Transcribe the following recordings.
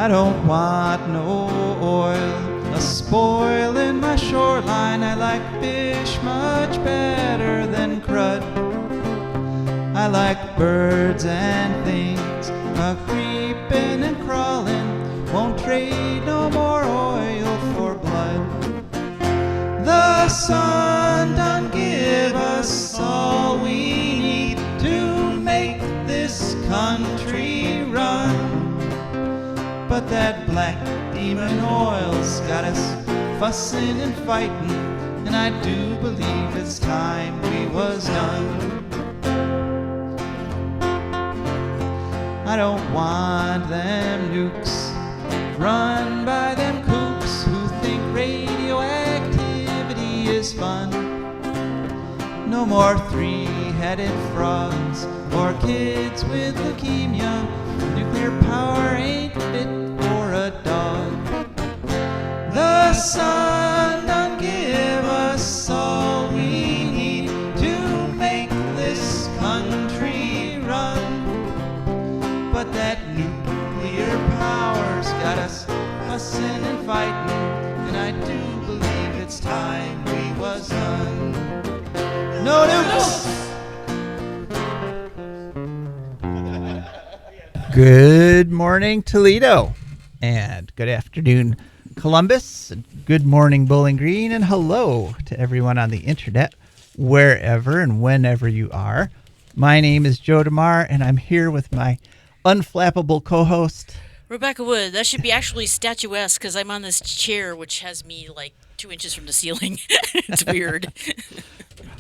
I don't want no oil, a spoil in my shoreline. I like fish much better than crud. I like birds and things, a-creeping and crawling. Won't trade no more oil for blood. The sun done give us all we need to make this country run. But that black demon oil's got us fussing and fighting, and I do believe it's time we was done. I don't want them nukes run by them kooks who think radioactivity is fun. No more three-headed frogs or kids with leukemia. Nuclear power ain't fit for a dog. The sun done give us all we need to make this country run. But that nuclear power's got us fussing and fighting, and I do believe it's time we was done. No nukes! Good morning, Toledo, and good afternoon, Columbus, and good morning, Bowling Green, and hello to everyone on the internet, wherever and whenever you are. My name is Joe DeMare, and I'm here with my unflappable co-host, Rebecca Wood. That should be actually statuesque because I'm on this chair, which has me like 2 inches from the ceiling. It's weird.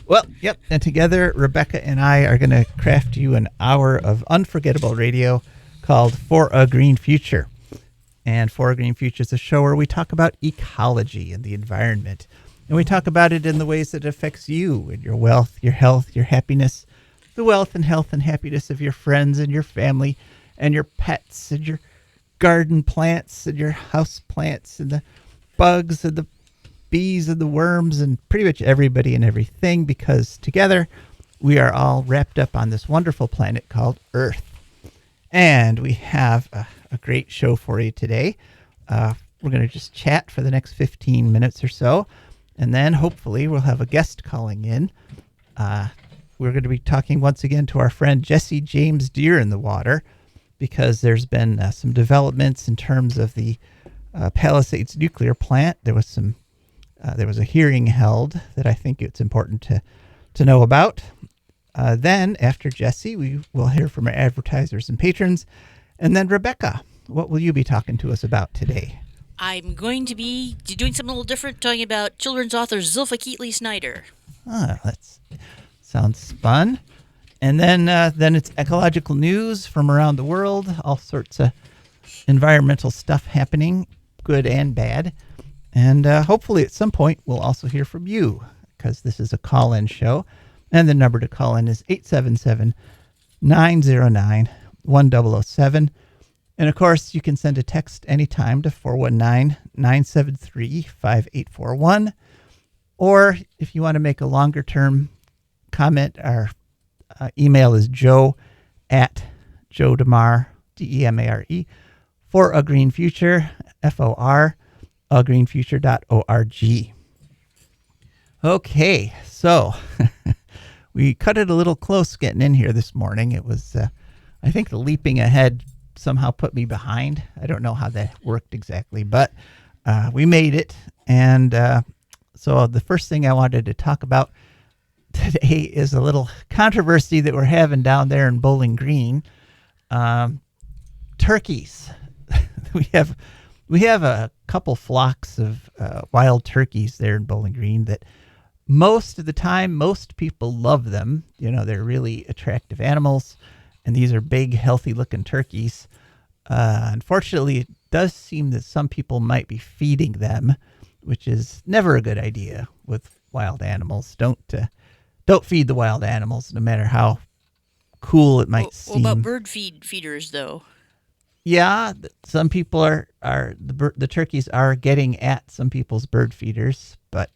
Well, yep, and together, Rebecca and I are going to craft you an hour of unforgettable radio called For a Green Future. And For a Green Future is a show where we talk about ecology and the environment. And we talk about it in the ways that it affects you and your wealth, your health, your happiness, the wealth and health and happiness of your friends and your family and your pets and your garden plants and your house plants and the bugs and the bees and the worms and pretty much everybody and everything, because together we are all wrapped up on this wonderful planet called Earth. And we have a great show for you today. We're going to just chat for the next 15 minutes or so, and then hopefully we'll have a guest calling in. We're going to be talking once again to our friend Jesse James Deer in the Water, because there's been some developments in terms of the Palisades nuclear plant. There was a hearing held that I think it's important to know about. Then, after Jesse, we will hear from our advertisers and patrons. And then, Rebecca, what will you be talking to us about today? I'm going to be doing something a little different, talking about children's author Zilpha Keatley Snyder. That sounds fun. And then it's ecological news from around the world, all sorts of environmental stuff happening, good and bad. And hopefully at some point we'll also hear from you, because this is a call-in show. And the number to call in is 877-909-1007. And, of course, you can send a text anytime to 419-973-5841. Or if you want to make a longer-term comment, our email is joe@joedemare, DEMARE, for a green future, FOR, greenfuture.org. Okay, so we cut it a little close getting in here this morning. It was, I think the leaping ahead somehow put me behind. I don't know how that worked exactly, but we made it. And so the first thing I wanted to talk about today is a little controversy that we're having down there in Bowling Green. Turkeys. We have a couple flocks of wild turkeys there in Bowling Green that most of the time, most people love them. You know, they're really attractive animals, and these are big, healthy-looking turkeys. Unfortunately, it does seem that some people might be feeding them, which is never a good idea with wild animals. Don't feed the wild animals, no matter how cool it might seem. What about bird feeders, though? Yeah, some people are the turkeys are getting at some people's bird feeders, but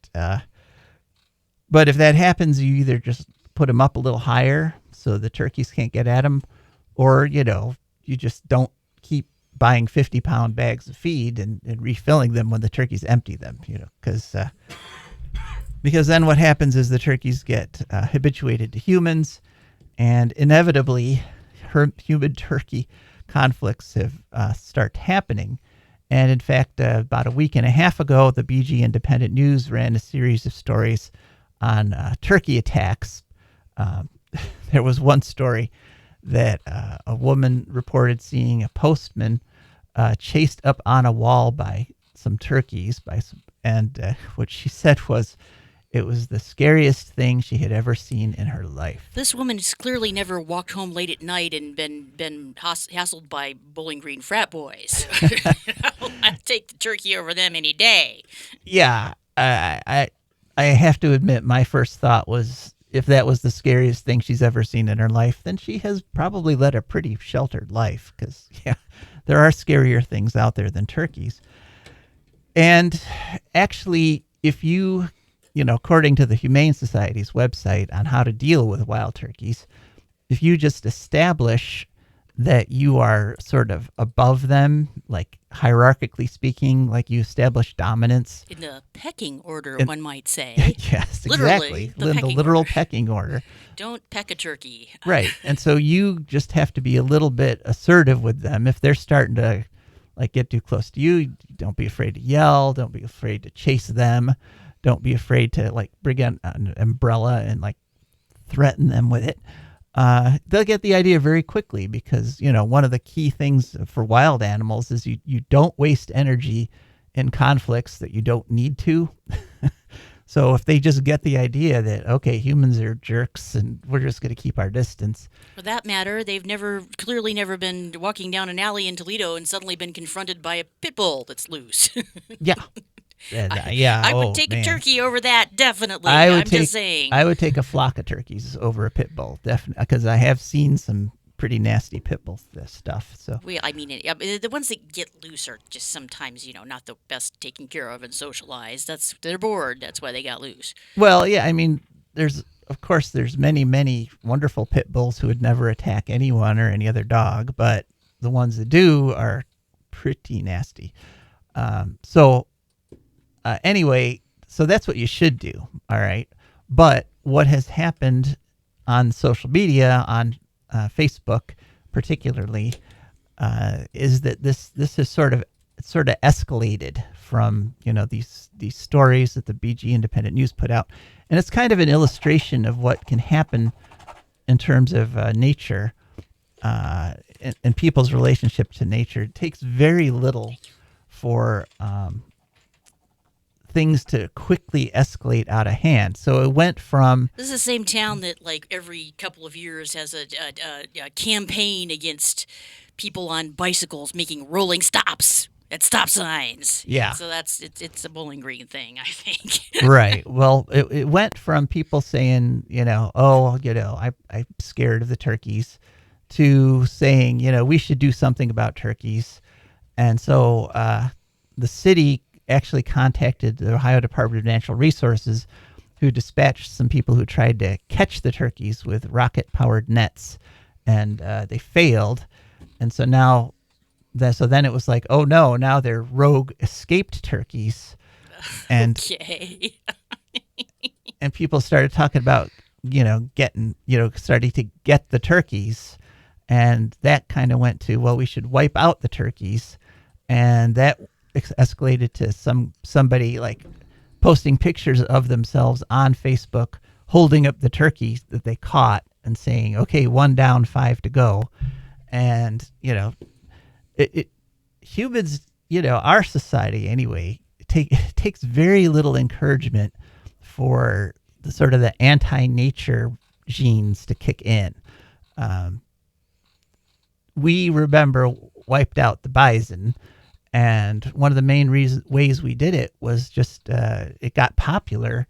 if that happens, you either just put them up a little higher so the turkeys can't get at them, or you just don't keep buying 50-pound bags of feed and refilling them when the turkeys empty them, because then what happens is the turkeys get habituated to humans, and inevitably human-turkey conflicts have start happening. And in fact, about a week and a half ago, the BG Independent News ran a series of stories on turkey attacks. There was one story that a woman reported seeing a postman chased up on a wall by some turkeys, and what she said was it was the scariest thing she had ever seen in her life. This woman has clearly never walked home late at night and been hassled by Bowling Green frat boys. I'd take the turkey over them any day. Yeah, I have to admit, my first thought was, if that was the scariest thing she's ever seen in her life, then she has probably led a pretty sheltered life, because, there are scarier things out there than turkeys. And actually, if according to the Humane Society's website on how to deal with wild turkeys, if you just establish that you are sort of above them, like hierarchically speaking, like you establish dominance. In the pecking order, one might say. Yes, Literally, exactly. The literal pecking order. Don't peck a turkey. Right. And so you just have to be a little bit assertive with them. If they're starting to get too close to you, don't be afraid to yell. Don't be afraid to chase them. Don't be afraid to bring out an umbrella and threaten them with it. They'll get the idea very quickly, because, one of the key things for wild animals is you don't waste energy in conflicts that you don't need to. So if they just get the idea that, okay, humans are jerks and we're just going to keep our distance. For that matter, they've clearly never been walking down an alley in Toledo and suddenly been confronted by a pit bull that's loose. Yeah. I would take a turkey over that, definitely. Just saying. I would take a flock of turkeys over a pit bull, definitely, because I have seen some pretty nasty pit bull stuff. So the ones that get loose are just sometimes, not the best taken care of and socialized. They're bored. That's why they got loose. Well, yeah, there's many, many wonderful pit bulls who would never attack anyone or any other dog, but the ones that do are pretty nasty. Anyway, so that's what you should do, all right? But what has happened on social media, on Facebook particularly, is that this has sort of escalated from these stories that the BG Independent News put out, and it's kind of an illustration of what can happen in terms of nature and people's relationship to nature. It takes very little for things to quickly escalate out of hand. So it went from... This is the same town that, every couple of years has a campaign against people on bicycles making rolling stops at stop signs. Yeah. So it's a Bowling Green thing, I think. Right. Well, it went from people saying, I'm scared of the turkeys, to saying, we should do something about turkeys. And so the city actually contacted the Ohio Department of Natural Resources, who dispatched some people who tried to catch the turkeys with rocket-powered nets, and they failed. And so then it was like, oh no, now they're rogue escaped turkeys, and okay. and people started talking about starting to get the turkeys, and that kind of went to, well, we should wipe out the turkeys, and that escalated to somebody posting pictures of themselves on Facebook holding up the turkeys that they caught and saying, okay, 1 down, 5 to go. And humans, our society anyway, takes very little encouragement for the sort of the anti-nature genes to kick in. We remember wiped out the bison. And one of the main ways we did it was just it got popular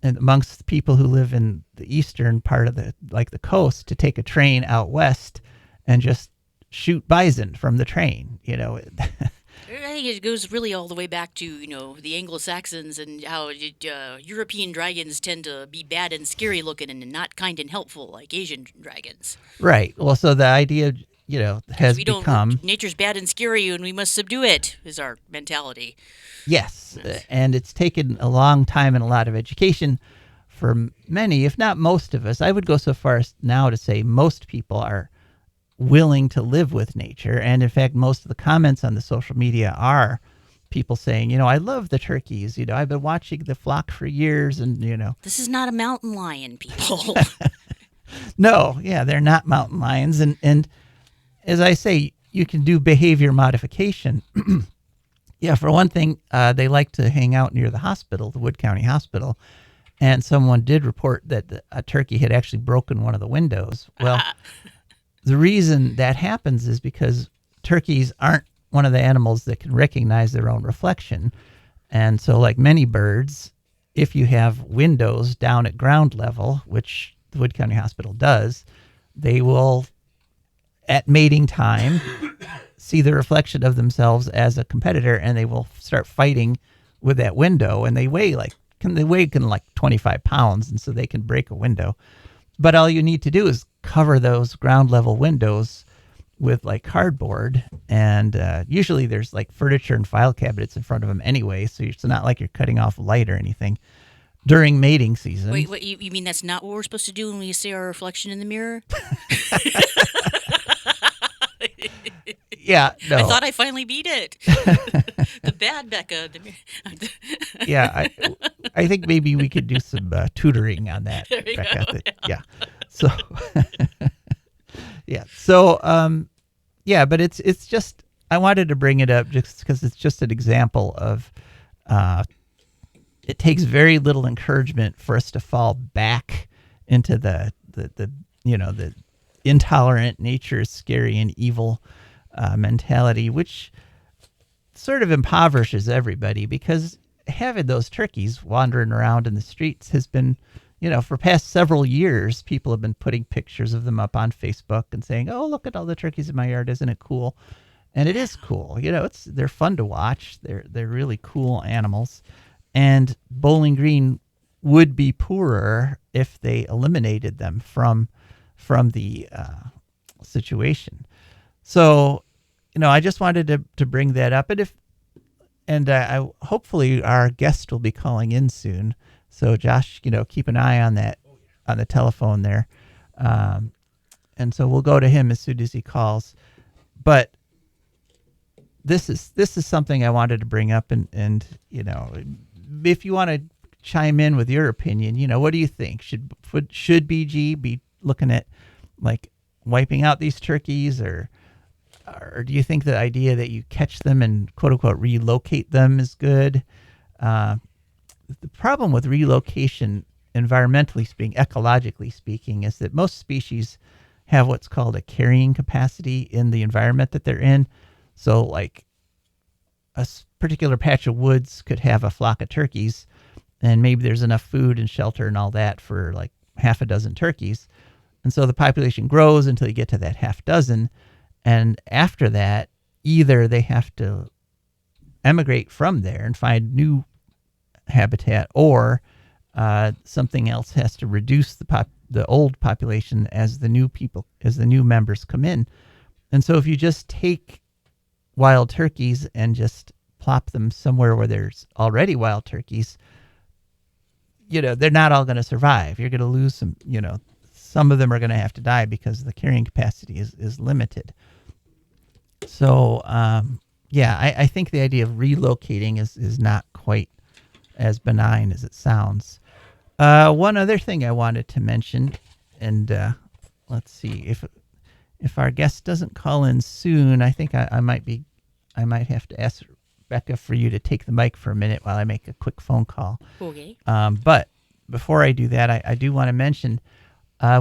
amongst the people who live in the eastern part of the coast, to take a train out west and just shoot bison from the train. I think it goes really all the way back to the Anglo-Saxons and how European dragons tend to be bad and scary looking and not kind and helpful like Asian dragons. Right. Well, so the idea has we don't. become. Nature's bad and scary, and we must subdue it. Is our mentality. Yes, and it's taken a long time and a lot of education for many, if not most of us. I would go so far as now to say most people are willing to live with nature. And in fact, most of the comments on the social media are people saying, I love the turkeys. I've been watching the flock for years and, This is not a mountain lion, people. No, yeah, they're not mountain lions. And as I say, you can do behavior modification. Yeah, for one thing, they like to hang out near the hospital, the Wood County Hospital. And someone did report that a turkey had actually broken one of the windows. Well, the reason that happens is because turkeys aren't one of the animals that can recognize their own reflection. And so like many birds, if you have windows down at ground level, which the Wood County Hospital does, they will, at mating time, see the reflection of themselves as a competitor, and they will start fighting with that window. And they weigh like 25 pounds, and so they can break a window. But all you need to do is cover those ground level windows with like cardboard, and usually there's like furniture and file cabinets in front of them anyway, so it's not like you're cutting off light or anything during mating season. Wait, what, you mean that's not what we're supposed to do when we see our reflection in the mirror? Yeah, no. I thought I finally beat it. The bad Becca. Yeah, I think maybe we could do some tutoring on that. There you Becca. go, Yeah. So, yeah. So, yeah, but it's just, I wanted to bring it up just because it's just an example of, it takes very little encouragement for us to fall back into the intolerant, nature is scary and evil mentality, which sort of impoverishes everybody, because having those turkeys wandering around in the streets has been, for past several years, people have been putting pictures of them up on Facebook and saying, "Oh, look at all the turkeys in my yard. Isn't it cool?" And it is cool. They're fun to watch. They're really cool animals. And Bowling Green would be poorer if they eliminated them from the situation. So, I just wanted to bring that up. And I hopefully our guest will be calling in soon. So Josh, keep an eye on that, on the telephone there. And so we'll go to him as soon as he calls. But this is something I wanted to bring up, and if you want to chime in with your opinion, what do you think? Should BG be looking at like wiping out these turkeys, or do you think the idea that you catch them and quote unquote relocate them is good? The problem with relocation, environmentally speaking, ecologically speaking, is that most species have what's called a carrying capacity in the environment that they're in. So like a particular patch of woods could have a flock of turkeys, and maybe there's enough food and shelter and all that for like half a dozen turkeys. And so the population grows until you get to that half dozen. And after that, either they have to emigrate from there and find new habitat, or something else has to reduce the old population as the new members come in. And so if you just take wild turkeys and just plop them somewhere where there's already wild turkeys, they're not all going to survive. You're going to lose some of them are going to have to die because the carrying capacity is limited. So, I think the idea of relocating is not quite as benign as it sounds. One other thing I wanted to mention, and let's see if our guest doesn't call in soon, I think I might have to ask Becca for you to take the mic for a minute while I make a quick phone call. Okay. But before I do that, I do want to mention,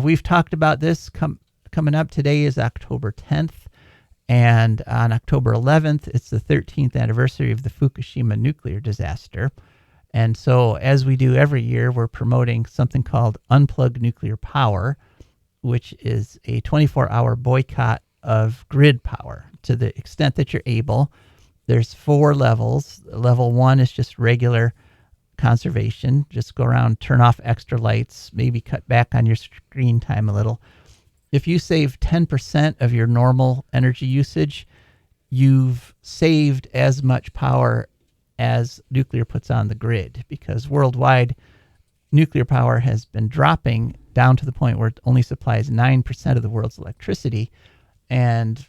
we've talked about this coming up. Today is October 10th, and on October 11th, it's the 13th anniversary of the Fukushima nuclear disaster. And so, as we do every year, we're promoting something called Unplug Nuclear Power, which is a 24-hour boycott of grid power to the extent that you're able. There's 4 levels. Level 1 is just regular conservation. Just go around, turn off extra lights, maybe cut back on your screen time a little. if you save 10% of your normal energy usage, you've saved as much power as nuclear puts on the grid, because worldwide nuclear power has been dropping down to the point where it only supplies 9% of the world's electricity. And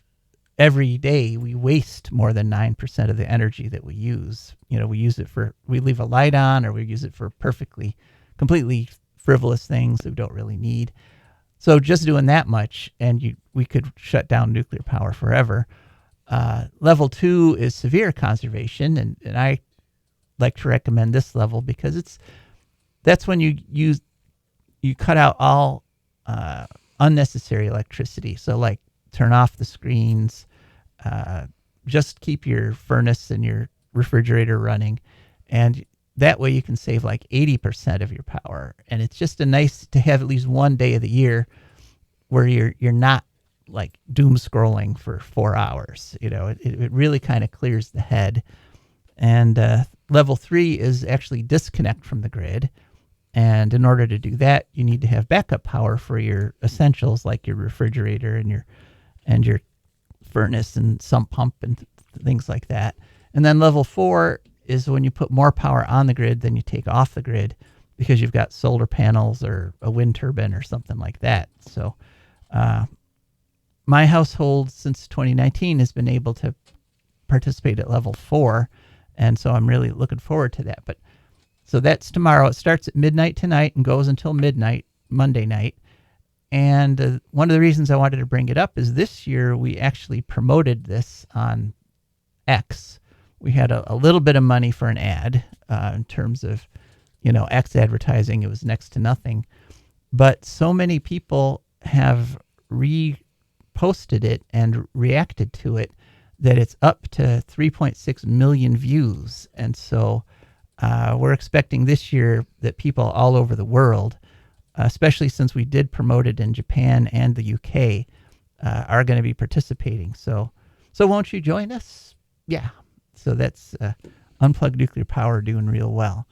every day we waste more than 9% of the energy that we use. We use it we leave a light on, or we use it for completely frivolous things that we don't really need. So just doing that much, and we could shut down nuclear power forever. Level 2 is severe conservation, and I like to recommend this level because that's when you cut out all unnecessary electricity. So like turn off the screens, just keep your furnace and your refrigerator running, and that way you can save like 80% of your power. And it's just nice to have at least one day of the year where you're not like doom scrolling for 4 hours. It really kind of clears the head. And level 3 is actually disconnect from the grid. And in order to do that, you need to have backup power for your essentials like your refrigerator and your furnace and sump pump and things like that. And then level 4 is when you put more power on the grid than you take off the grid, because you've got solar panels or a wind turbine or something like that. So my household since 2019 has been able to participate at level 4. And so I'm really looking forward to that. But so that's tomorrow. It starts at midnight tonight and goes until midnight Monday night. And one of the reasons I wanted to bring it up is this year we actually promoted this on X. We had a little bit of money for an ad in terms of, X advertising. It was next to nothing. But so many people have reposted it and reacted to it that it's up to 3.6 million views. And so we're expecting this year that people all over the world, especially since we did promote it in Japan and the UK, are going to be participating. So won't you join us? Yeah. So that's Unplugged Nuclear Power doing real well.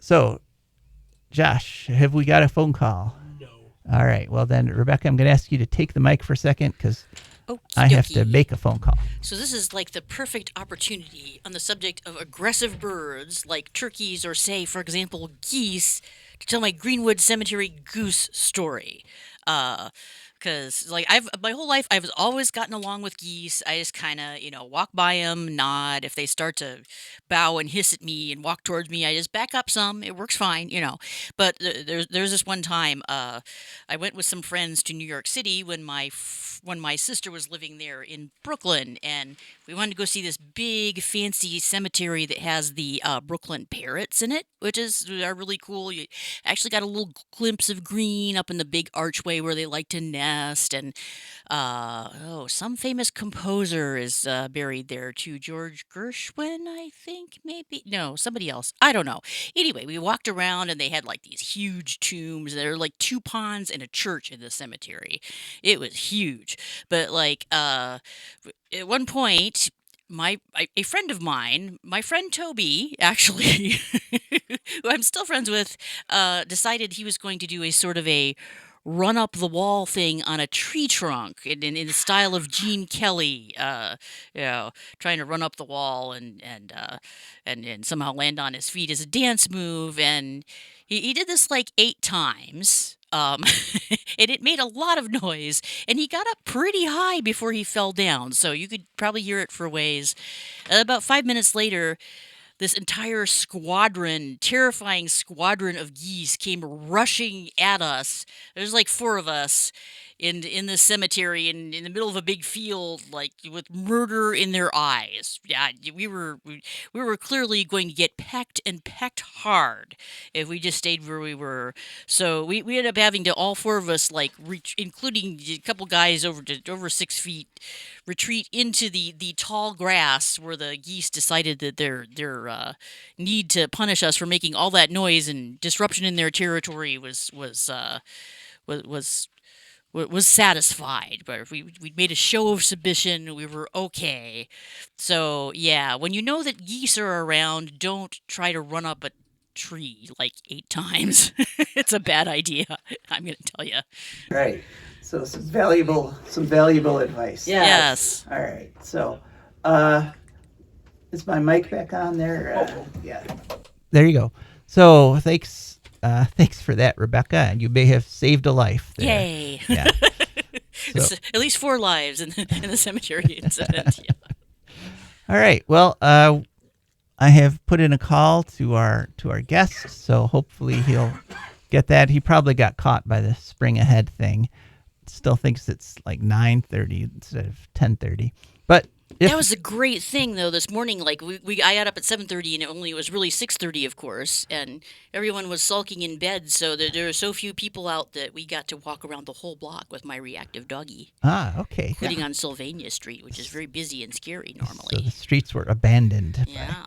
So, Josh, have we got a phone call? No. All right. Well, then, Rebecca, I'm going to ask you to take the mic for a second because Okie I have to dokie. make a phone call. So this is like the perfect opportunity on the subject of aggressive birds like turkeys or, say, for example, geese, to tell my Greenwood Cemetery goose story. Because like my whole life I've always gotten along with geese. I just kind of walk by them, nod. If they start to bow and hiss at me and walk towards me, I just back up some. It works fine. But there's this one time I went with some friends to New York City when my sister was living there in Brooklyn, and we wanted to go see this big fancy cemetery that has the Brooklyn parrots in it, which are really cool. You actually got a little glimpse of green up in the big archway where they like to nest, and some famous composer is buried there too. George Gershwin, I think, maybe. No, somebody else. I don't know. Anyway, we walked around and they had like these huge tombs. There were like 2 ponds and a church in the cemetery. It was huge. But like at one point, a friend of mine, my friend Toby, actually, who I'm still friends with, decided he was going to do a sort of a run up the wall thing on a tree trunk in the style of Gene Kelly, trying to run up the wall and somehow land on his feet as a dance move. And he did this like 8 times. And it made a lot of noise, and he got up pretty high before he fell down, so you could probably hear it for a ways. About 5 minutes later, this entire terrifying squadron of geese came rushing at us. There's like 4 of us in the cemetery in the middle of a big field, like with murder in their eyes. Yeah, we were clearly going to get pecked and pecked hard if we just stayed where we were. So we ended up having to, all 4 of us, like including a couple guys over 6 feet, retreat into the tall grass where the geese decided that their need to punish us for making all that noise and disruption in their territory was satisfied. But we made a show of submission. We were okay. So yeah, when you know that geese are around, don't try to run up a tree like 8 times. It's a bad idea, I'm going to tell you. Right. So some valuable advice. Yes. All right. So, is my mic back on there? Yeah. There you go. So thanks for that, Rebecca. You may have saved a life there. Yay. Yeah. It's at least 4 lives in the cemetery incident. Yeah. All right. Well, I have put in a call to our guest, so hopefully he'll get that. He probably got caught by the spring ahead thing. Still thinks it's like 9:30 instead of 10:30. But That was a great thing, though. This morning, like I got up at 7:30, and it was really 6:30, of course, and everyone was sulking in bed. So there were so few people out that we got to walk around the whole block with my reactive doggie, okay. including on Sylvania Street, which is very busy and scary So normally. the streets were abandoned Yeah.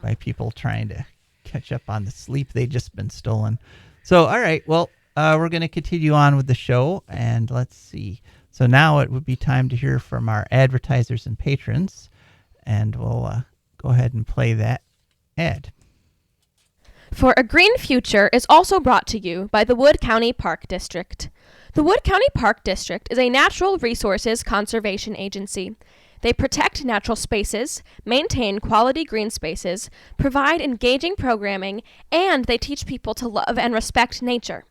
by people trying to catch up on the sleep they'd just been stolen. So, all right. Well, we're going to continue on with the show, and let's see. So now it would be time to hear from our advertisers and patrons, and we'll go ahead and play that ad. For a Green Future is also brought to you by the Wood County Park District. The Wood County Park District is a natural resources conservation agency. They protect natural spaces, maintain quality green spaces, provide engaging programming, and they teach people to love and respect nature.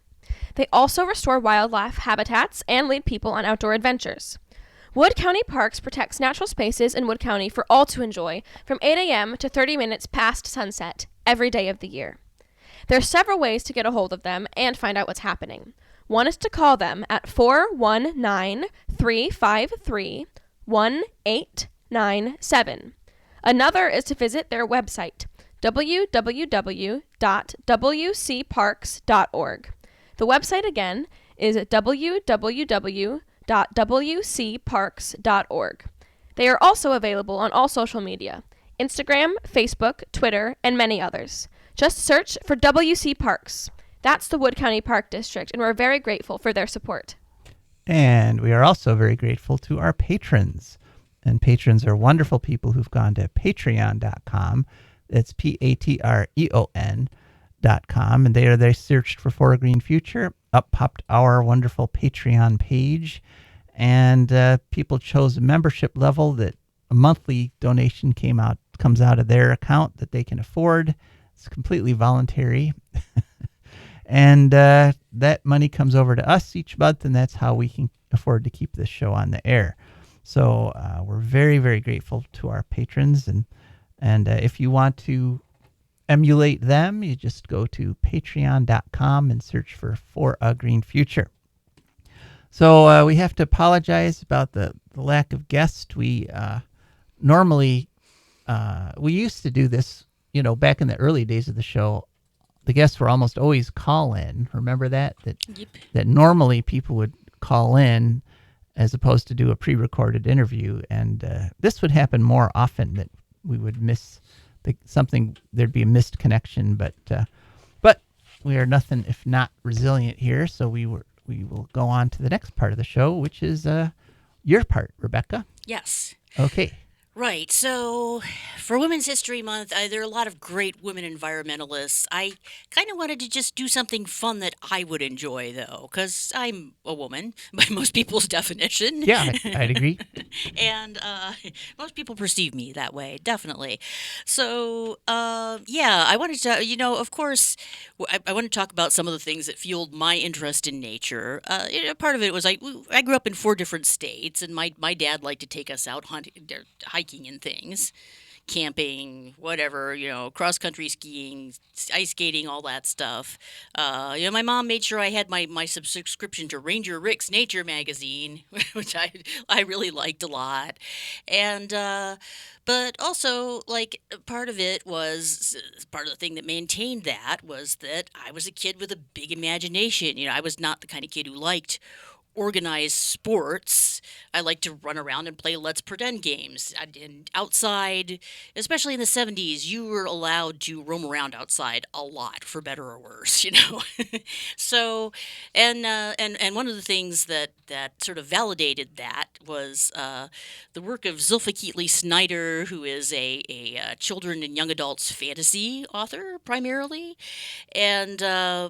They also restore wildlife habitats and lead people on outdoor adventures. Wood County Parks protects natural spaces in Wood County for all to enjoy from 8 a.m. to 30 minutes past sunset every day of the year. There are several ways to get a hold of them and find out what's happening. One is to call them at 419-353-1897. Another is to visit their website, www.wcparks.org. The website again is www.wcparks.org. They are also available on all social media, Instagram, Facebook, Twitter, and many others. Just search for WC Parks. That's the Wood County Park District, and we're very grateful for their support. And we are also very grateful to our patrons. And patrons are wonderful people who've gone to patreon.com. That's Patreon.com. And they searched for a Green Future. Up popped our wonderful Patreon page. And people chose a membership level that a monthly donation comes out of their account that they can afford. It's completely voluntary. And that money comes over to us each month, and that's how we can afford to keep this show on the air. So we're very, very grateful to our patrons. And if you want to emulate them, you just go to patreon.com and search for a Green Future. So we have to apologize about the lack of guests. We normally, we used to do this, back in the early days of the show. The guests were almost always call in. Remember that? Yep. That normally people would call in as opposed to do a pre-recorded interview. And this would happen more often, that we would miss there'd be a missed connection. But we are nothing if not resilient here. So we will go on to the next part of the show, which is your part, Rebecca. Yes. Okay. Right. So for Women's History Month, there are a lot of great women environmentalists. I kind of wanted to just do something fun that I would enjoy, though, because I'm a woman by most people's definition. Yeah, I'd agree. And most people perceive me that way, definitely. So, I wanted to, of course, I want to talk about some of the things that fueled my interest in nature. Part of it was I grew up in 4 different states, and my dad liked to take us out hiking and things, camping, whatever, cross country skiing, ice skating, all that stuff. My mom made sure I had my subscription to Ranger Rick's Nature magazine, which I really liked a lot. And but also, like, part of the thing that maintained that was that I was a kid with a big imagination. I was not the kind of kid who liked organized sports. I like to run around and play Let's Pretend games. And outside, especially in the 70s, you were allowed to roam around outside a lot, for better or worse, you know. So, and one of the things that sort of validated that was the work of Zilpha Keatley Snyder, who is a children and young adults fantasy author primarily. And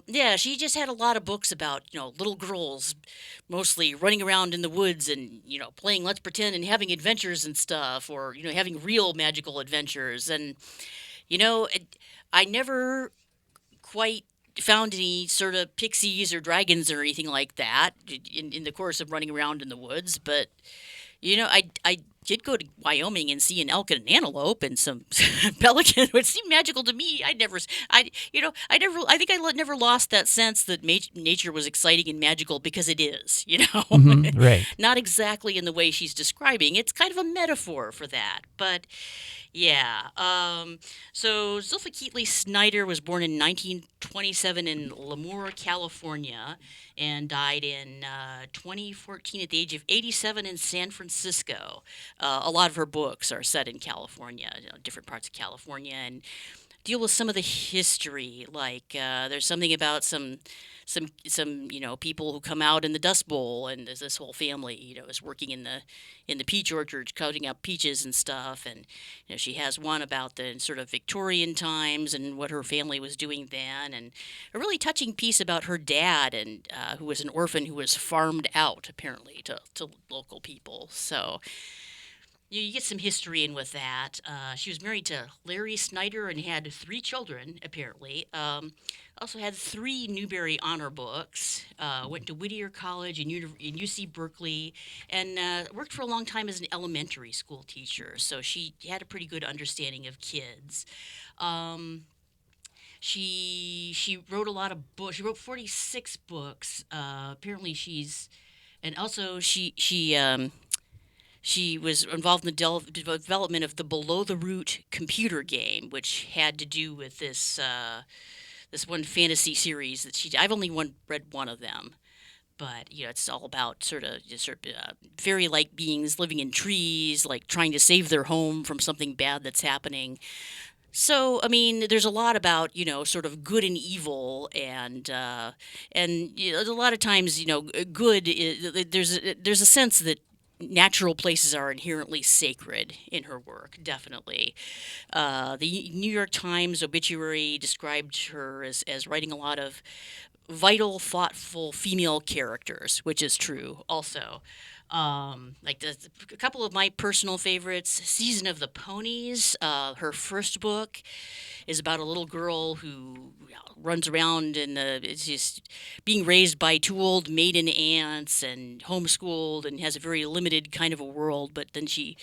yeah, she just had a lot of books about, you know, little girls mostly running around in the woods and, you know, playing Let's Pretend and having adventures and stuff, or, you know, having real magical adventures. And, you know, I never quite found any sort of pixies or dragons or anything like that in the course of running around in the woods. But, you know, I did go to Wyoming and see an elk and an antelope and some pelican, which seemed magical to me. I think I never lost that sense that nature was exciting and magical, because it is, you know. Right. Not exactly in the way she's describing. It's kind of a metaphor for that, but yeah. So Zilpha Keatley Snyder was born in 1927 in Lemoore, California, and died in 2014 at the age of 87 in San Francisco. A lot of her books are set in California, you know, different parts of California, and deal with some of the history. Like there's something about some you know, people who come out in the Dust Bowl, and there's this whole family, you know, is working in the peach orchards, cutting up peaches and stuff. And you know, she has one about the sort of Victorian times and what her family was doing then, and a really touching piece about her dad, and who was an orphan who was farmed out apparently to local people. So you get some history in with that. She was married to Larry Snyder and had 3 children, apparently. Also had 3 Newbery Honor Books, went to Whittier College and UC Berkeley, and worked for a long time as an elementary school teacher, so she had a pretty good understanding of kids. She wrote a lot of books. She wrote 46 books. Apparently and also she was involved in the development of the Below the Root computer game, which had to do with this one fantasy series that I've only read one of them, but you know, it's all about sort of fairy-like beings living in trees, like trying to save their home from something bad that's happening. So, I mean, there's a lot about, you know, sort of good and evil, and you know, a lot of times, you know, good there's a sense that natural places are inherently sacred in her work, definitely. The New York Times obituary described her as writing a lot of vital, thoughtful female characters, which is true also. Like a couple of my personal favorites, Season of the Ponies. Her first book is about a little girl who runs around and is just being raised by 2 old maiden aunts and homeschooled, and has a very limited kind of a world. But then she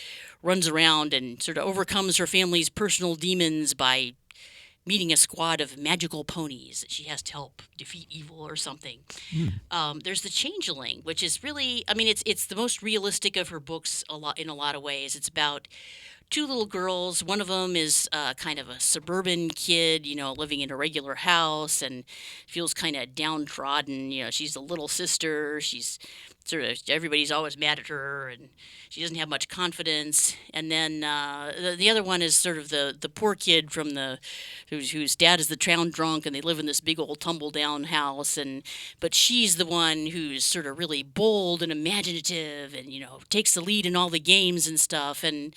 runs around and sort of overcomes her family's personal demons by meeting a squad of magical ponies that she has to help defeat evil or something. There's The Changeling, which is really, I mean, it's the most realistic of her books in a lot of ways. It's about 2 little girls. One of them is kind of a suburban kid, you know, living in a regular house and feels kind of downtrodden. You know, she's the little sister. She's sort of, everybody's always mad at her, and she doesn't have much confidence. And then the other one is sort of the poor kid from whose dad is the town drunk, and they live in this big old tumble down house. But she's the one who's sort of really bold and imaginative, and you know, takes the lead in all the games and stuff. And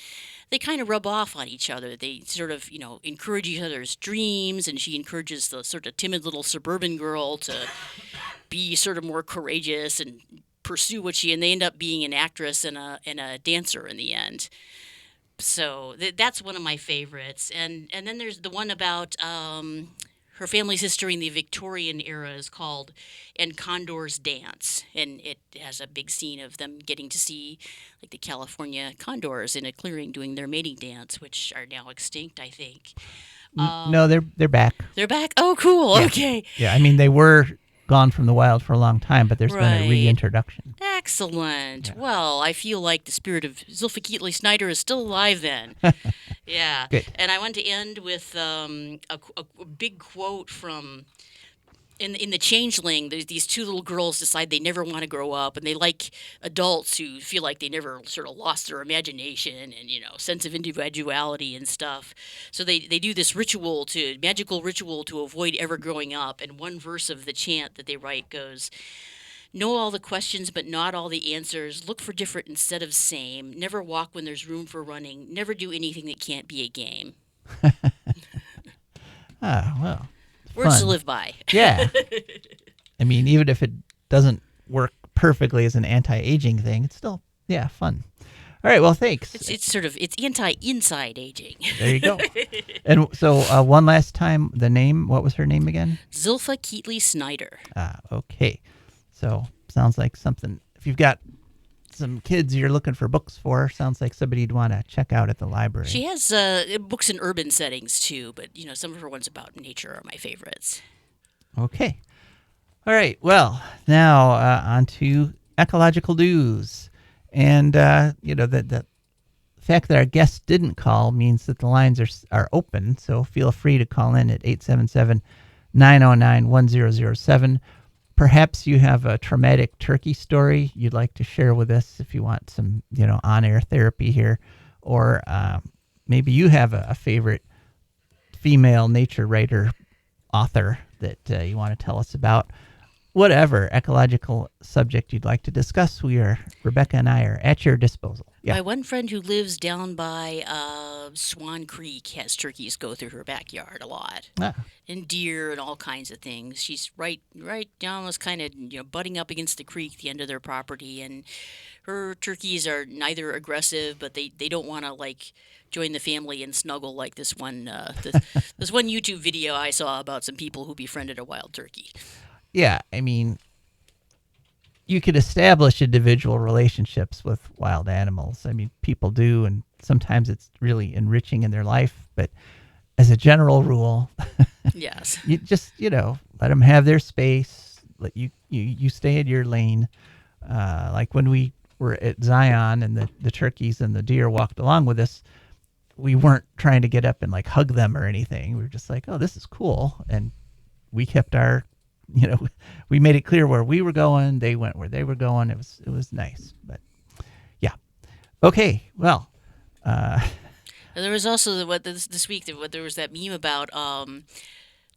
they kind of rub off on each other. They sort of, you know, encourage each other's dreams, and she encourages the sort of timid little suburban girl to be sort of more courageous and pursue and they end up being an actress and a dancer in the end. So that's one of my favorites. And then there's the one about her family's history in the Victorian era is called And Condors Dance. And it has a big scene of them getting to see like the California condors in a clearing doing their mating dance, which are now extinct, I think. No, they're back. They're back? Oh, cool. Yeah. Okay. Yeah, I mean, they were gone from the wild for a long time, but there's been a reintroduction. Excellent. Yeah. Well, I feel like the spirit of Zilpha Keatley Snyder is still alive then. Yeah. Good. And I want to end with a big quote from in the Changeling, there's these two little girls decide they never want to grow up, and they like adults who feel like they never sort of lost their imagination and sense of individuality and stuff. So they do this magical ritual to avoid ever growing up. And one verse of the chant that they write goes, "Know all the questions, but not all the answers. Look for different instead of same. Never walk when there's room for running. Never do anything that can't be a game." Well. Words Fun. to live by. Yeah. I mean, even if it doesn't work perfectly as an anti-aging thing, it's still, fun. All right, well, thanks. It's anti-inside aging. There you go. And so one last time, the name, what was her name again? Zilpha Keatley Snyder. Okay. So sounds like something, if you've got some kids you're looking for books for, sounds like somebody you'd want to check out at the library. She has books in urban settings too, but some of her ones about nature are my favorites. Okay. All right. Well, now on to ecological news. And, the fact that our guest didn't call means that the lines are open, so feel free to call in at 877-909-1007. Perhaps you have a traumatic turkey story you'd like to share with us if you want some, on-air therapy here. Or maybe you have a favorite female nature writer, author that you want to tell us about. Whatever ecological subject you'd like to discuss, Rebecca and I are at your disposal. Yeah. My one friend who lives down by Swan Creek has turkeys go through her backyard a lot, and deer and all kinds of things. She's right down this kind of butting up against the creek, the end of their property, and her turkeys are neither aggressive, but they don't want to join the family and snuggle like this one this one YouTube video I saw about some people who befriended a wild turkey. Yeah, I mean, you could establish individual relationships with wild animals. I mean, people do, and sometimes it's really enriching in their life. But as a general rule, yes, you just let them have their space. Let you stay in your lane. Like when we were at Zion and the turkeys and the deer walked along with us, we weren't trying to get up and hug them or anything. We were just like, oh, this is cool, and we kept our. We made it clear where we were going. They went where they were going. It was nice, but yeah. Okay, well. There was also this week there was that meme about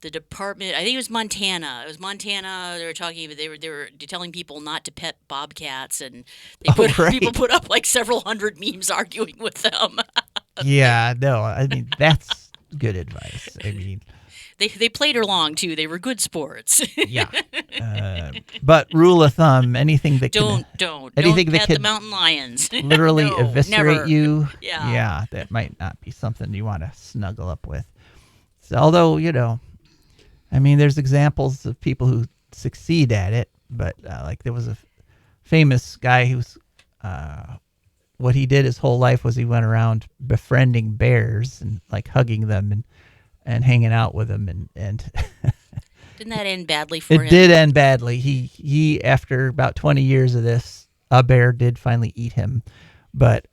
the department. I think it was Montana. It was Montana. They were talking. They were telling people not to pet bobcats, and people put up several hundred memes arguing with them. Yeah, no, I mean that's good advice. I mean. They played along too. They were good sports. Yeah, but rule of thumb: anything that don't pet the mountain lions. Literally No, eviscerate never. you. Yeah, that might not be something you want to snuggle up with. So, although I mean, there's examples of people who succeed at it, but there was a famous guy who's what he did his whole life was he went around befriending bears and hugging them and hanging out with them and didn't that end badly for him? It did end badly. He after about 20 years of this, a bear did finally eat him. But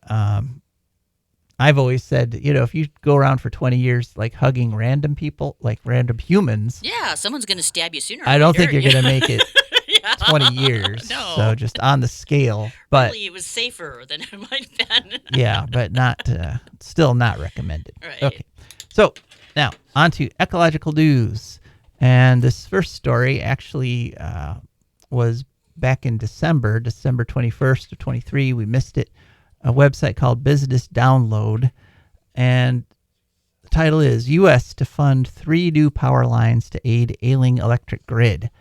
I've always said, if you go around for 20 years hugging random people, random humans, yeah, someone's going to stab you sooner. I don't think you're going to make it yeah. 20 years. No. So just on the scale, but really, it was safer than it might have been. yeah, but not still not recommended. Right. Okay. So now, on to ecological news. And this first story actually was back in December 21st of 23. We missed it. A website called Business Download. And the title is U.S. to fund 3 new power lines to aid ailing electric grid.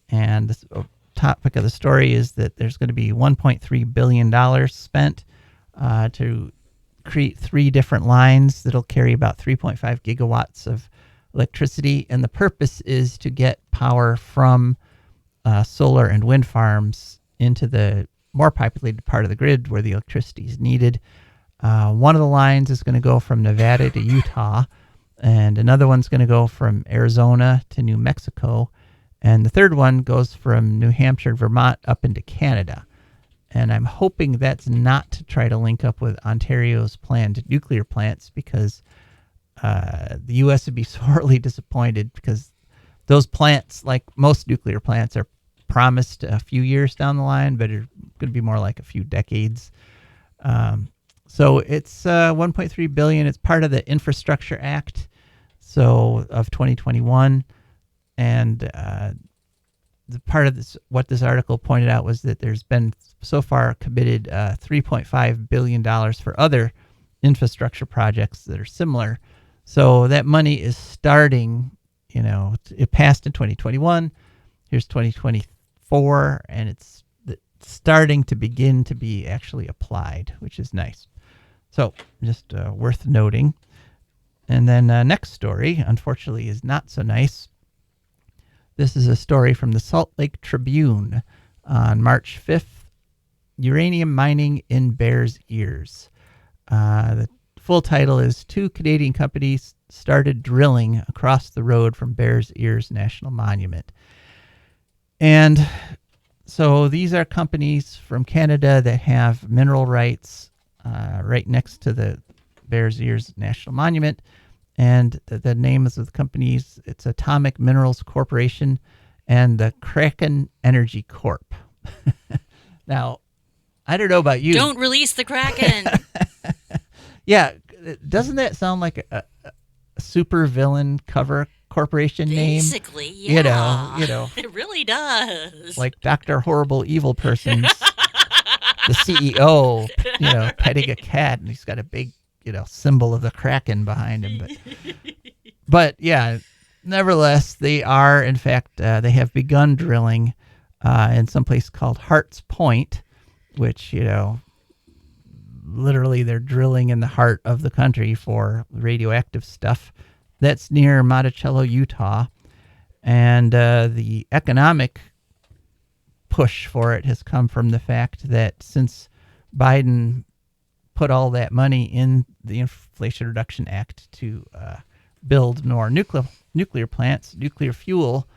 And the topic of the story is that there's going to be $1.3 billion spent to create 3 different lines that'll carry about 3.5 gigawatts of electricity, and the purpose is to get power from solar and wind farms into the more populated part of the grid where the electricity is needed. One of the lines is going to go from Nevada to Utah, and another one's going to go from Arizona to New Mexico, and the third one goes from New Hampshire, Vermont, up into Canada. And I'm hoping that's not to try to link up with Ontario's planned nuclear plants, because the U.S. would be sorely disappointed, because those plants, like most nuclear plants, are promised a few years down the line, but it's going to be more like a few decades. So it's $1.3 billion. It's part of the Infrastructure Act, so of 2021, and the part of this, what this article pointed out, was that there's been so far committed $3.5 billion for other infrastructure projects that are similar. So that money is starting. It passed in 2021. Here's 2024, and it's starting to begin to be actually applied, which is nice. So just worth noting. And then next story, unfortunately, is not so nice. This is a story from the Salt Lake Tribune on March 5th. Uranium mining in Bears Ears. The full title is Two Canadian Companies Started Drilling Across the Road from Bears Ears National Monument. And so these are companies from Canada that have mineral rights right next to the Bears Ears National Monument. And the names of the companies, it's Atomic Minerals Corporation and the Kraken Energy Corp. Now, I don't know about you. Don't release the Kraken. Yeah, doesn't that sound like a super villain cover corporation name? Basically, yeah. You know. It really does. Like Dr. Horrible Evil Person's the CEO, petting a cat, and he's got a big, symbol of the Kraken behind him. But yeah, nevertheless, they are, in fact, they have begun drilling in some place called Hart's Point, which, literally they're drilling in the heart of the country for radioactive stuff. That's near Monticello, Utah. And the economic push for it has come from the fact that since Biden put all that money in the Inflation Reduction Act to build more nuclear plants, nuclear fuel,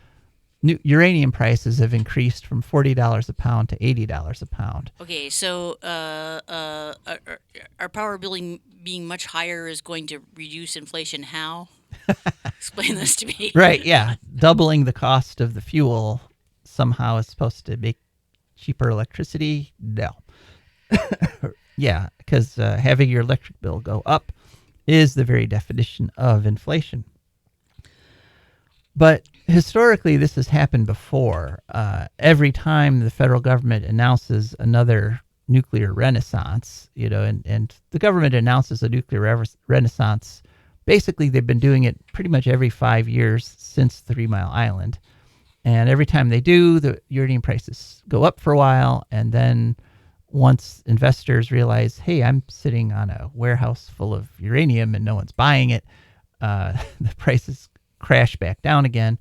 uranium prices have increased from $40 a pound to $80 a pound. Okay, so our power billing being much higher is going to reduce inflation. How? Explain this to me. Right, yeah. Doubling the cost of the fuel somehow is supposed to make cheaper electricity? No. Yeah, because having your electric bill go up is the very definition of inflation. But historically, this has happened before. Every time the federal government announces another nuclear renaissance, and the government announces a nuclear renaissance, basically they've been doing it pretty much every 5 years since 3 Mile Island. And every time they do, the uranium prices go up for a while, and then once investors realize, hey, I'm sitting on a warehouse full of uranium and no one's buying it, the prices crash back down again.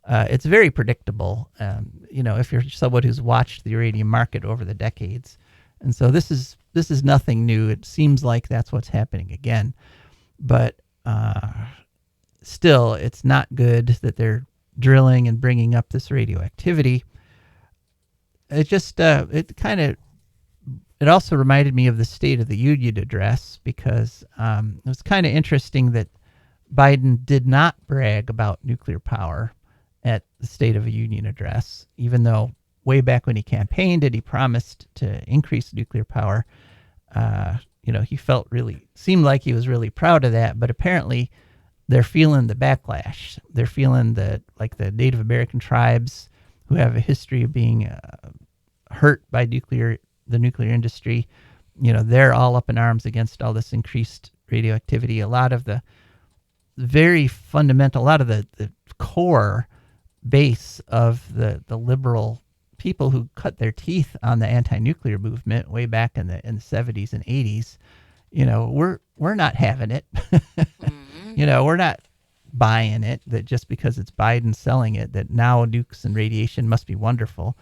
It's very predictable, if you're someone who's watched the uranium market over the decades. And so this is nothing new. It seems like that's what's happening again. But still, it's not good that they're drilling and bringing up this radioactivity. It just, it also reminded me of the State of the Union address, because it was kind of interesting that Biden did not brag about nuclear power at the State of the Union address, even though way back when he campaigned it, he promised to increase nuclear power. He seemed like he was really proud of that, but apparently they're feeling the backlash. They're feeling the Native American tribes who have a history of being hurt by the nuclear industry. They're all up in arms against all this increased radioactivity. A lot of the very fundamental, a lot of the core base of the liberal people who cut their teeth on the anti-nuclear movement way back in the 70s and 80s, we're not having it. We're not buying it, that just because it's Biden selling it, that now nukes and radiation must be wonderful.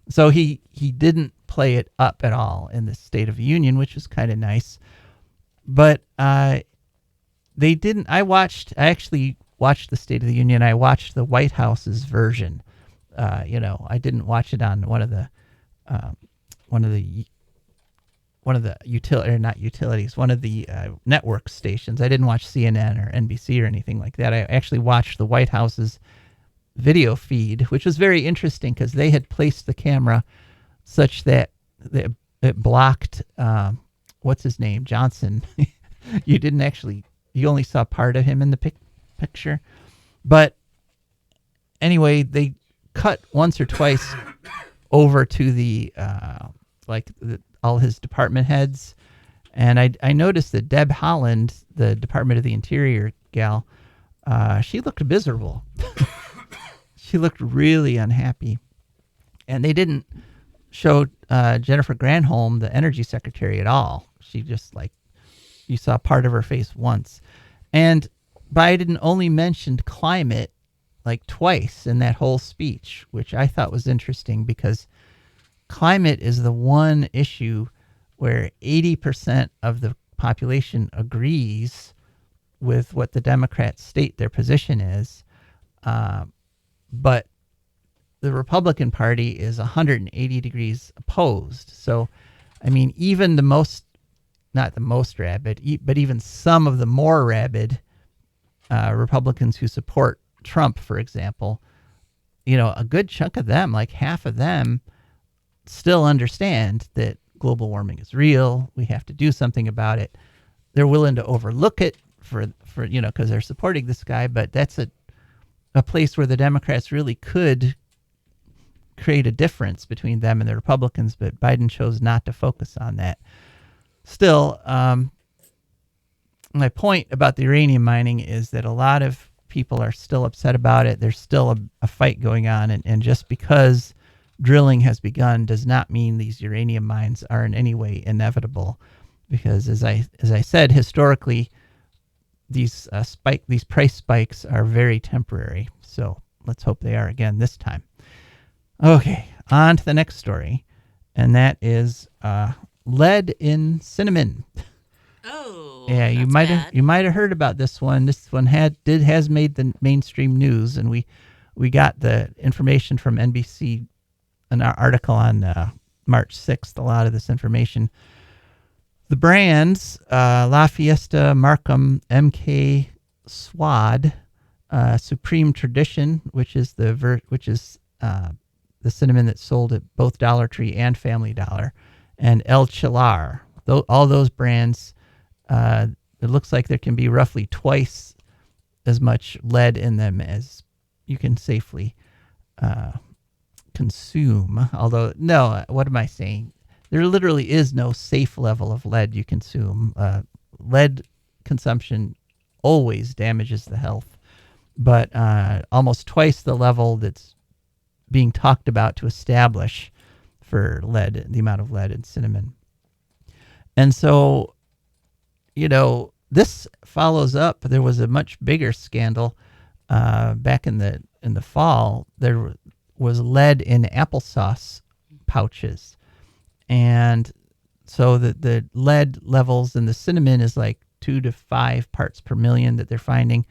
So he didn't play it up at all in the State of the Union, which was kind of nice. But they didn't. I actually watched the State of the Union. I watched the White House's version. I didn't watch it on one of the network stations. I didn't watch CNN or NBC or anything like that. I actually watched the White House's video feed, which was very interesting because they had placed the camera such that it blocked, what's his name, Johnson. You only saw part of him in the picture. But anyway, they cut once or twice over to the all his department heads, and I noticed that Deb Haaland, the Department of the Interior gal, she looked miserable. She looked really unhappy, and they didn't show Jennifer Granholm, the Energy Secretary, at all. She just you saw part of her face once, and Biden only mentioned climate twice in that whole speech, which I thought was interesting because climate is the one issue where 80% of the population agrees with what the Democrats state their position is, but the Republican Party is 180 degrees opposed. So, I mean, even not the most rabid, but even some of the more rabid Republicans who support Trump, for example, a good chunk of them, like half of them, still understand that global warming is real. We have to do something about it. They're willing to overlook it for because they're supporting this guy, but that's a place where the Democrats really could create a difference between them and the Republicans, but Biden chose not to focus on that. Still, my point about the uranium mining is that a lot of people are still upset about it. There's still a fight going on, and just because drilling has begun does not mean these uranium mines are in any way inevitable, because as I said, historically, these price spikes are very temporary. So let's hope they are again this time. Okay, on to the next story, and that is lead in cinnamon. Oh, yeah, you might have heard about this one. This one has made the mainstream news, and we got the information from NBC, an article on March 6th. A lot of this information. The brands La Fiesta, Markham, MK, Swad, Supreme Tradition, which is the cinnamon that's sold at both Dollar Tree and Family Dollar, and El Chilar. All those brands, it looks like there can be roughly twice as much lead in them as you can safely consume. Although, no, what am I saying? There literally is no safe level of lead you consume. Lead consumption always damages the health, but almost twice the level that's being talked about to establish for lead, the amount of lead in cinnamon. And so, this follows up. There was a much bigger scandal back in the fall. There was lead in applesauce pouches. And so the lead levels in the cinnamon is 2 to 5 parts per million that they're finding.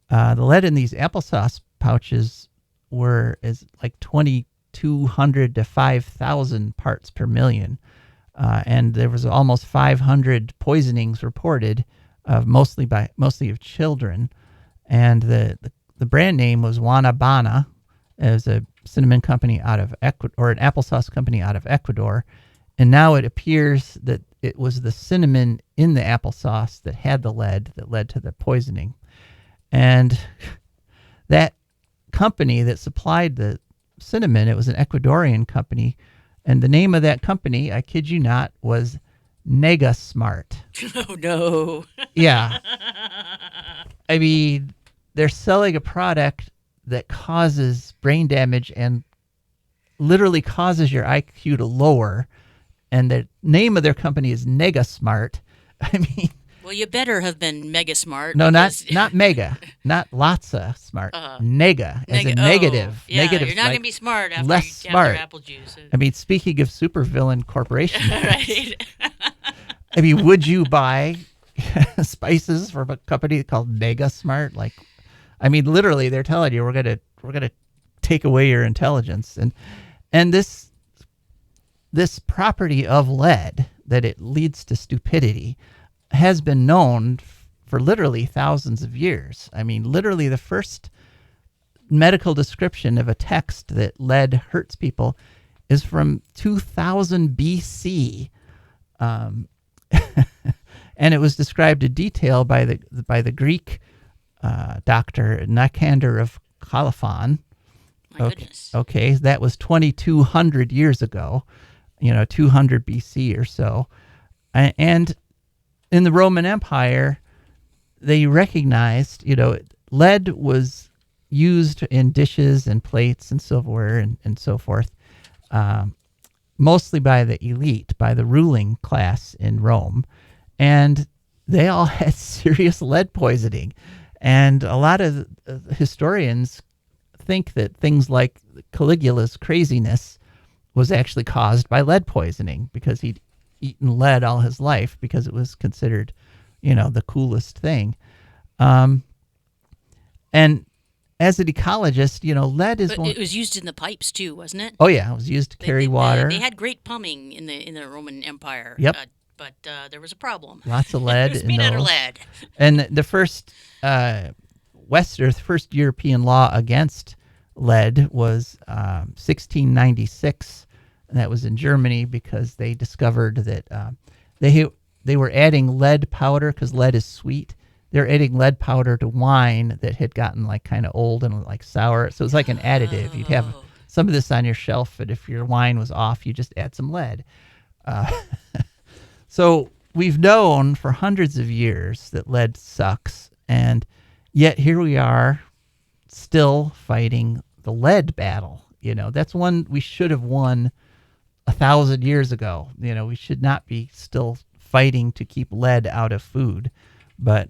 The lead in these applesauce pouches is 2,200 to 5,000 parts per million. And there was almost 500 poisonings reported, mostly of children. And the brand name was Wanabana. It was a cinnamon company out of Ecuador, or an applesauce company out of Ecuador. And now it appears that it was the cinnamon in the applesauce that had the lead that led to the poisoning. And that company that supplied the cinnamon, it was an Ecuadorian company, and the name of that company, I kid you not, was NegaSmart. Oh, no. Yeah. I mean, they're selling a product that causes brain damage and literally causes your IQ to lower, and the name of their company is NegaSmart. I mean... Well, you better have been mega smart. No, not mega, not lots of smart. Nega, as a negative. Yeah, negative, you're not going to be smart after less you smart. Their apple juice. I mean, speaking of supervillain corporations, Right. I mean, would you buy spices from a company called NegaSmart? I mean, literally, they're telling you we're gonna take away your intelligence, and this property of lead, that it leads to stupidity, has been known for literally thousands of years. I mean, literally the first medical description of a text that lead hurts people is from 2000 BC. And it was described in detail by the Greek doctor Nicander of Colophon. My goodness. Okay, that was 2,200 years ago, 200 BC or so. And in the Roman Empire, they recognized, lead was used in dishes and plates and silverware and so forth, mostly by the elite, by the ruling class in Rome. And they all had serious lead poisoning. And a lot of historians think that things like Caligula's craziness was actually caused by lead poisoning because he'd eaten lead all his life because it was considered, the coolest thing. And as an ecologist, lead is But it was used in the pipes too, wasn't it? Oh yeah, it was used to carry water. They had great plumbing in the Roman Empire. Yep. But there was a problem. Lots of lead. It was in made out of those. lead. And the first first European law against lead was 1696, and that was in Germany because they discovered that they were adding lead powder because lead is sweet. They're adding lead powder to wine that had gotten like kind of old and like sour. So it's like an additive. You'd have some of this on your shelf, and if your wine was off, you just add some lead. So we've known for hundreds of years that lead sucks, and yet here we are still fighting the lead battle. That's one we should have won 1,000 years ago. We should not be still fighting to keep lead out of food. But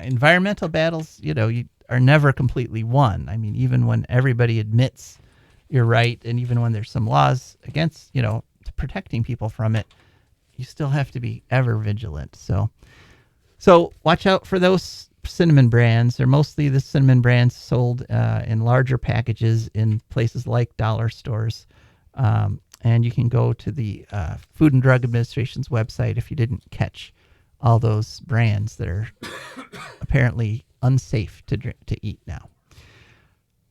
environmental battles, you are never completely won. I mean, even when everybody admits you're right, and even when there's some laws against, protecting people from it, you still have to be ever vigilant. So watch out for those cinnamon brands. They're mostly the cinnamon brands sold in larger packages in places like dollar stores. And you can go to the Food and Drug Administration's website if you didn't catch all those brands that are apparently unsafe to eat now.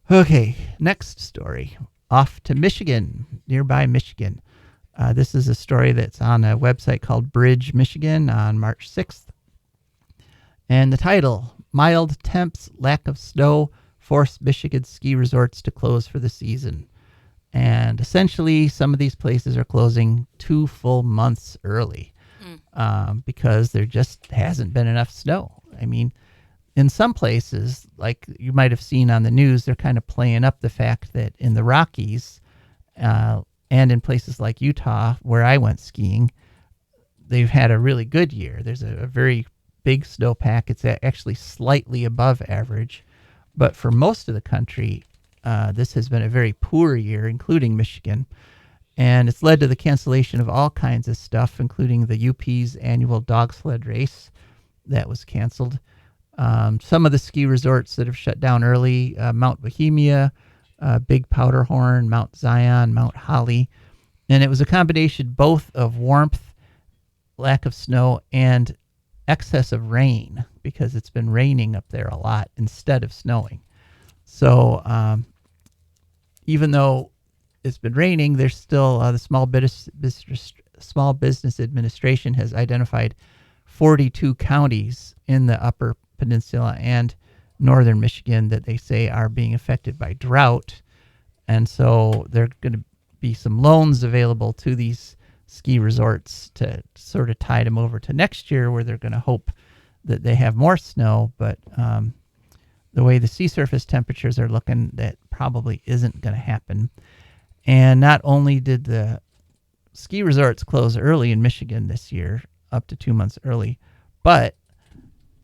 Okay, next story. Off to Michigan, nearby Michigan. This is a story that's on a website called Bridge, Michigan on March 6th. And the title, Mild Temps, Lack of Snow, Force Michigan Ski Resorts to Close for the Season. And essentially, some of these places are closing 2 full months early because there just hasn't been enough snow. I mean, in some places, like you might have seen on the news, they're kind of playing up the fact that in the Rockies and in places like Utah, where I went skiing, they've had a really good year. There's a very big snowpack. It's actually slightly above average. But for most of the country, this has been a very poor year, including Michigan. And it's led to the cancellation of all kinds of stuff, including the UP's annual dog sled race that was canceled. Some of the ski resorts that have shut down early, Mount Bohemia, Big Powderhorn, Mount Zion, Mount Holly. And it was a combination both of warmth, lack of snow, and excess of rain, because it's been raining up there a lot instead of snowing. So even though it's been raining, there's still the Small Business Administration has identified 42 counties in the Upper Peninsula and northern Michigan that they say are being affected by drought. And so there are going to be some loans available to these ski resorts to sort of tide them over to next year, where they're going to hope that they have more snow. But the way the sea surface temperatures are looking, that probably isn't going to happen. And not only did the ski resorts close early in Michigan this year, up to 2 months early, but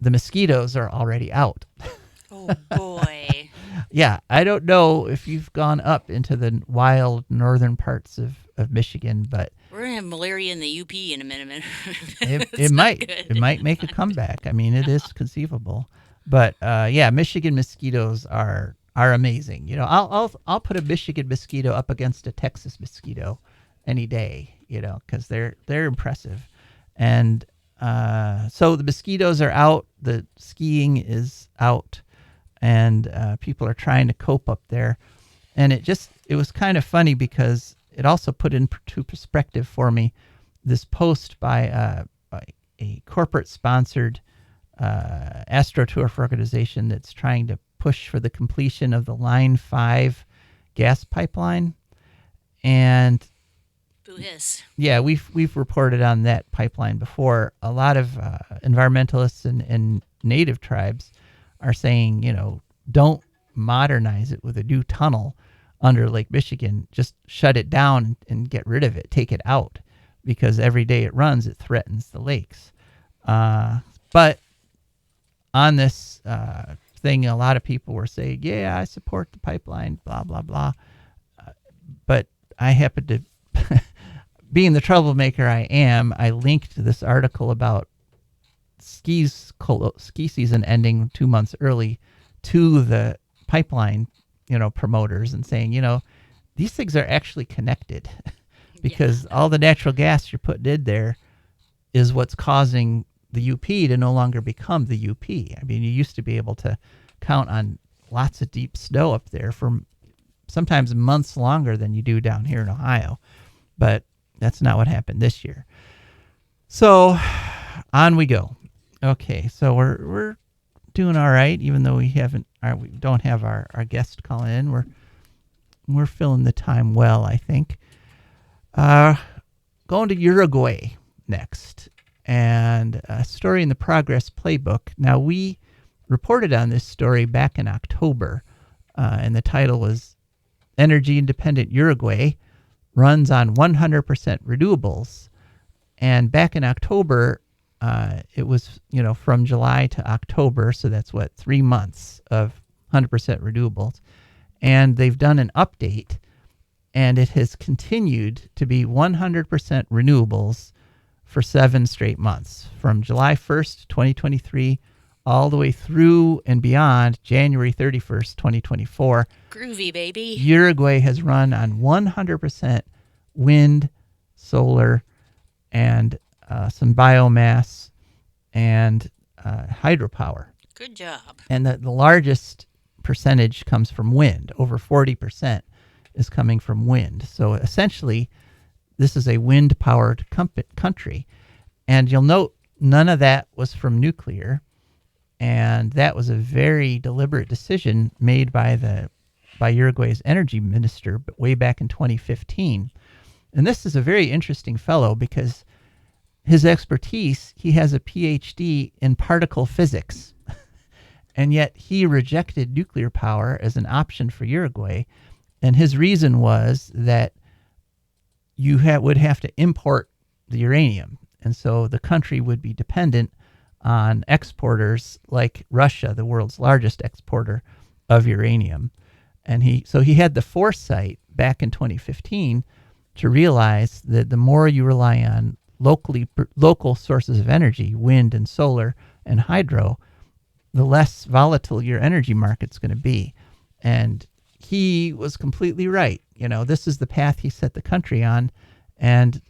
the mosquitoes are already out. Oh, boy. Yeah, I don't know if you've gone up into the wild northern parts of Michigan, but We're going to have malaria in the UP in a minute. it might make a comeback. I mean, it is conceivable. But yeah, Michigan mosquitoes are amazing. I'll put a Michigan mosquito up against a Texas mosquito any day, because they're impressive. And so the mosquitoes are out, the skiing is out, and people are trying to cope up there. And it was kind of funny because it also put into perspective for me this post by a corporate-sponsored astroturf organization that's trying to push for the completion of the Line 5 gas pipeline. And Boo hiss. yeah, we've reported on that pipeline before. A lot of environmentalists and native tribes are saying, don't modernize it with a new tunnel under Lake Michigan. Just shut it down and get rid of it. Take it out, because every day it runs, it threatens the lakes. But on this thing, a lot of people were saying, yeah, I support the pipeline, blah, blah, blah. But I happen to, being the troublemaker I am, I linked this article about ski season ending 2 months early to the pipeline, promoters, and saying, these things are actually connected because all the natural gas you're putting in there is what's causing the UP to no longer become the UP. I mean, you used to be able to count on lots of deep snow up there for sometimes months longer than you do down here in Ohio, but that's not what happened this year. So on we go. Okay, so we're doing all right, even though we don't have our guest calling in. We're filling the time well, I think. Going to Uruguay next, and a story in the Progress Playbook. Now, we reported on this story back in October, and the title was Energy Independent Uruguay Runs on 100% Renewables. And back in October, it was, from July to October, so that's 3 months of 100% renewables. And they've done an update, and it has continued to be 100% renewables for 7 straight months, from July 1st, 2023, all the way through and beyond January 31st, 2024. Groovy, baby. Uruguay has run on 100% wind, solar, and some biomass and hydropower. Good job. And the largest percentage comes from wind. Over 40% is coming from wind. So essentially, this is a wind-powered country. And you'll note none of that was from nuclear. And that was a very deliberate decision made by Uruguay's energy minister way back in 2015. And this is a very interesting fellow because his expertise, he has a PhD in particle physics. And yet he rejected nuclear power as an option for Uruguay. And his reason was that you would have to import the uranium. And so the country would be dependent on exporters like Russia, the world's largest exporter of uranium. And he had the foresight back in 2015 to realize that the more you rely on local sources of energy, wind and solar and hydro, the less volatile your energy market's going to be. And he was completely right. This is the path he set the country on, and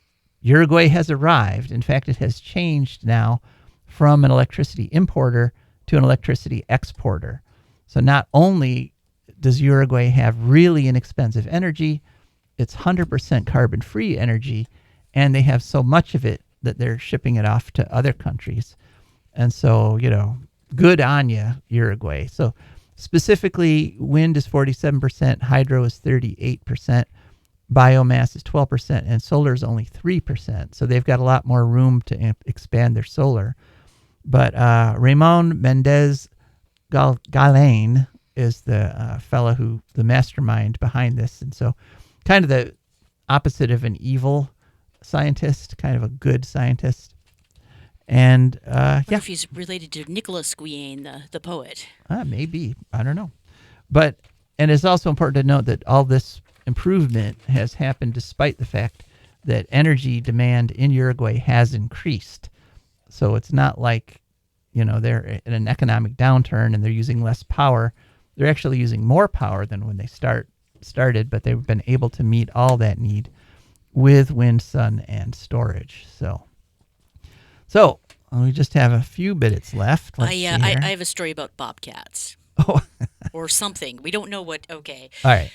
Uruguay has arrived. In fact, it has changed now from an electricity importer to an electricity exporter. So not only does Uruguay have really inexpensive energy, it's 100% carbon-free energy, and they have so much of it that they're shipping it off to other countries. And so, good on you, Uruguay. So specifically, wind is 47%, hydro is 38%, biomass is 12%, and solar is only 3%. So they've got a lot more room to expand their solar. But Ramon Mendez Galain is the fellow the mastermind behind this. And so kind of the opposite of an evil scientist, kind of a good scientist. And I wonder if he's related to Nicholas Guillain, the poet. Maybe. I don't know. And it's also important to note that all this improvement has happened despite the fact that energy demand in Uruguay has increased. So it's not like, they're in an economic downturn and they're using less power. They're actually using more power than when they started, but they've been able to meet all that need with wind, sun, and storage. So we just have a few minutes left. I have a story about bobcats. Oh, or something. We don't know what. Okay. all right.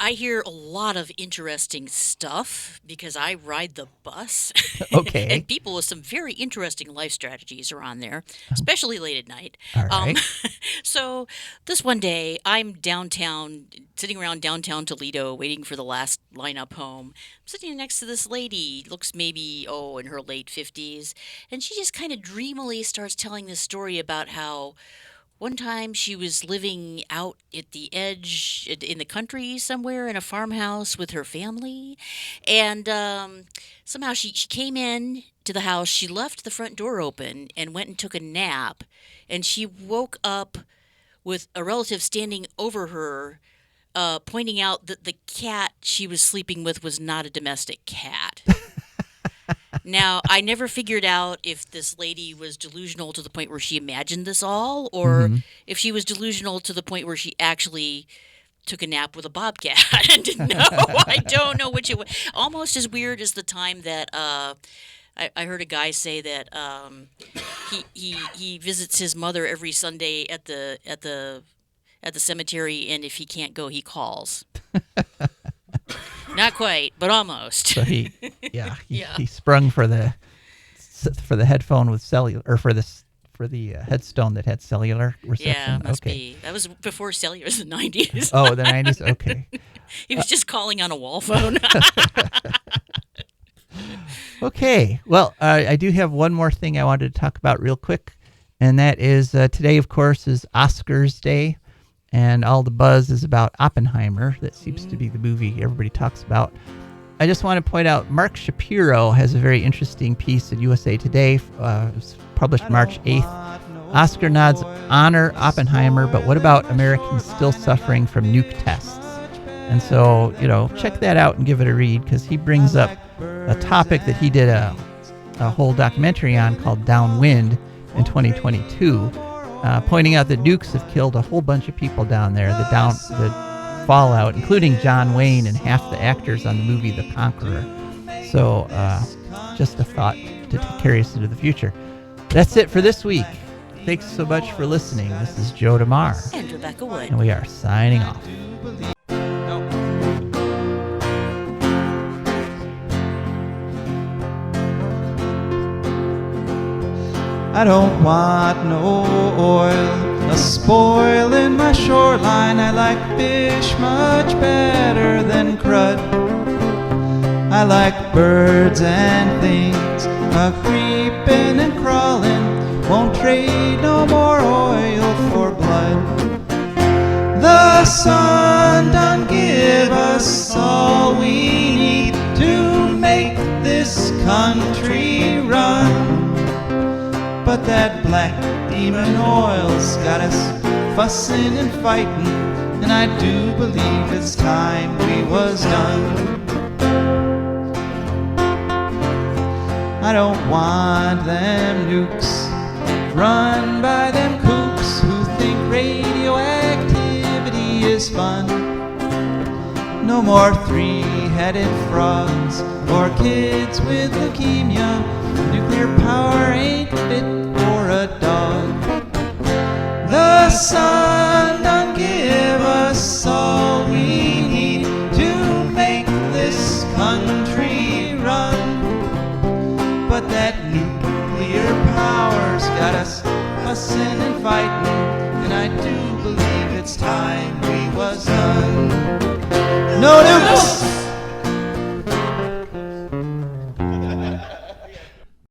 I hear a lot of interesting stuff because I ride the bus. Okay. And people with some very interesting life strategies are on there, especially late at night. All right. So this one day, I'm downtown, sitting around downtown Toledo, waiting for the last lineup home. I'm sitting next to this lady, looks maybe, in her late 50s. And she just kind of dreamily starts telling this story about how one time she was living out at the edge in the country somewhere in a farmhouse with her family. And somehow she came in to the house. She left the front door open and went and took a nap. And she woke up with a relative standing over her, pointing out that the cat she was sleeping with was not a domestic cat. Now, I never figured out if this lady was delusional to the point where she imagined this all, or if she was delusional to the point where she actually took a nap with a bobcat and didn't know. I don't know which it was. Almost as weird as the time that I heard a guy say that he visits his mother every Sunday at the cemetery, and if he can't go, he calls. Not quite, but almost. So he sprung for the headphone with cellular, or for the headstone that had cellular reception. Yeah, must be. That was before cellular, in the 90s. Oh, the 90s. Okay. He was just calling on a wall phone. Okay. Well, I do have one more thing I wanted to talk about real quick, and that is today, of course, is Oscars Day. And all the buzz is about Oppenheimer. That seems to be the movie everybody talks about. I just want to point out Mark Shapiro has a very interesting piece in USA Today. It was published March 8th. Oscar nods honor Oppenheimer, but what about Americans still suffering from nuke tests? And so, check that out and give it a read, because he brings up a topic that he did a whole documentary on called Downwind in 2022. Pointing out that nukes have killed a whole bunch of people down there, the fallout, including John Wayne and half the actors on the movie The Conqueror. So just a thought to carry us into the future. That's it for this week. Thanks so much for listening. This is Joe DeMare. And Rebecca Wood. And we are signing off. I don't want no oil, a spoil in my shoreline. I like fish much better than crud. I like birds and things, creeping and crawling. Won't trade no more oil for blood. The sun done give us all we need to make this country run. But that black demon oil's got us fussing and fighting, and I do believe it's time we was done. I don't want them nukes run by them kooks who think radioactivity is fun. No more three-headed frogs or kids with leukemia. Nuclear power ain't fit for a dog. The sun done give us all we need to make this country run. But that nuclear power's got us fussing and fighting, and I do believe it's time we was done.